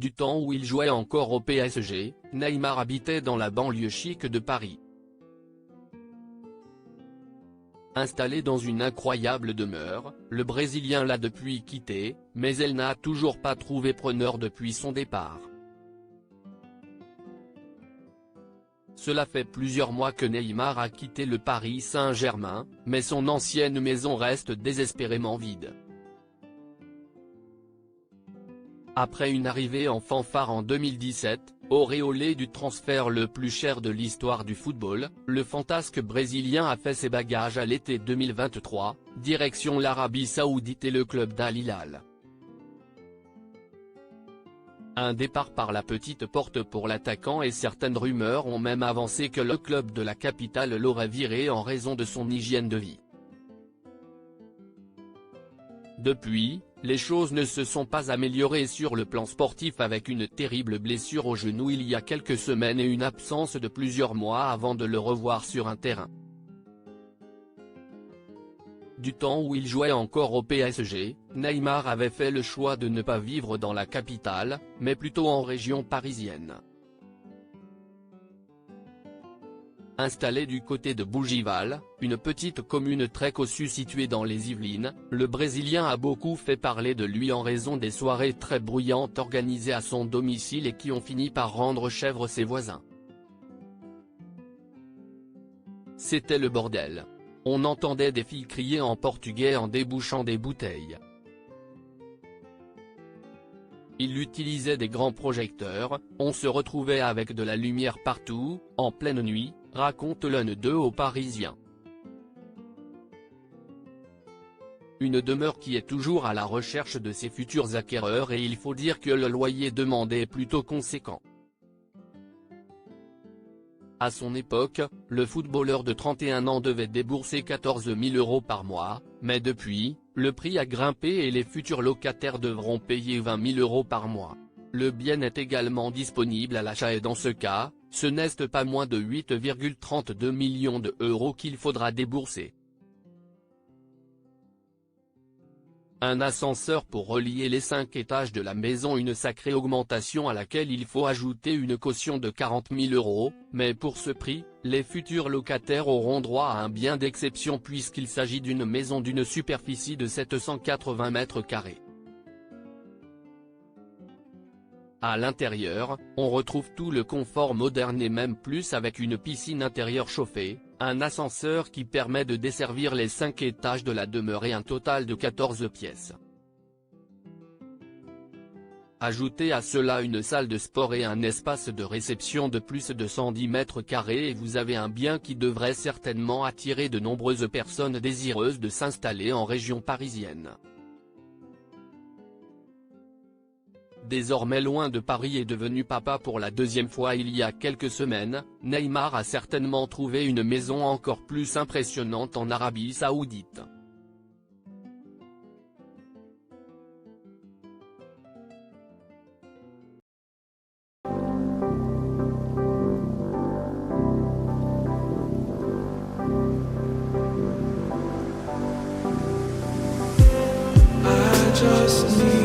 Du temps où il jouait encore au PSG, Neymar habitait dans la banlieue chic de Paris. Installé dans une incroyable demeure, le Brésilien l'a depuis quitté, mais elle n'a toujours pas trouvé preneur depuis son départ. Cela fait plusieurs mois que Neymar a quitté le Paris Saint-Germain, mais son ancienne maison reste désespérément vide. Après une arrivée en fanfare en 2017, auréolé du transfert le plus cher de l'histoire du football, le fantasque brésilien a fait ses bagages à l'été 2023, direction l'Arabie Saoudite et le club d'Al Hilal. Un départ par la petite porte pour l'attaquant et certaines rumeurs ont même avancé que le club de la capitale l'aurait viré en raison de son hygiène de vie. Depuis, les choses ne se sont pas améliorées sur le plan sportif avec une terrible blessure au genou il y a quelques semaines et une absence de plusieurs mois avant de le revoir sur un terrain. Du temps où il jouait encore au PSG, Neymar avait fait le choix de ne pas vivre dans la capitale, mais plutôt en région parisienne. Installé du côté de Bougival, une petite commune très cossue située dans les Yvelines, le Brésilien a beaucoup fait parler de lui en raison des soirées très bruyantes organisées à son domicile et qui ont fini par rendre chèvres ses voisins. C'était le bordel. On entendait des filles crier en portugais en débouchant des bouteilles. Il utilisait des grands projecteurs, on se retrouvait avec de la lumière partout, en pleine nuit, raconte l'un d'eux aux Parisiens. Une demeure qui est toujours à la recherche de ses futurs acquéreurs et il faut dire que le loyer demandé est plutôt conséquent. À son époque, le footballeur de 31 ans devait débourser 14 000 € par mois, mais depuis, le prix a grimpé et les futurs locataires devront payer 20 000 € par mois. Le bien est également disponible à l'achat et dans ce cas, ce n'est pas moins de 8,32 millions d'euros qu'il faudra débourser. Un ascenseur pour relier les 5 étages de la maison, une sacrée augmentation à laquelle il faut ajouter une caution de 40 000 €, mais pour ce prix, les futurs locataires auront droit à un bien d'exception puisqu'il s'agit d'une maison d'une superficie de 780 mètres carrés. À l'intérieur, on retrouve tout le confort moderne et même plus avec une piscine intérieure chauffée, un ascenseur qui permet de desservir les 5 étages de la demeure et un total de 14 pièces. Ajoutez à cela une salle de sport et un espace de réception de plus de 110 mètres carrés et vous avez un bien qui devrait certainement attirer de nombreuses personnes désireuses de s'installer en région parisienne. Désormais loin de Paris et devenu papa pour la deuxième fois il y a quelques semaines, Neymar a certainement trouvé une maison encore plus impressionnante en Arabie Saoudite. I just need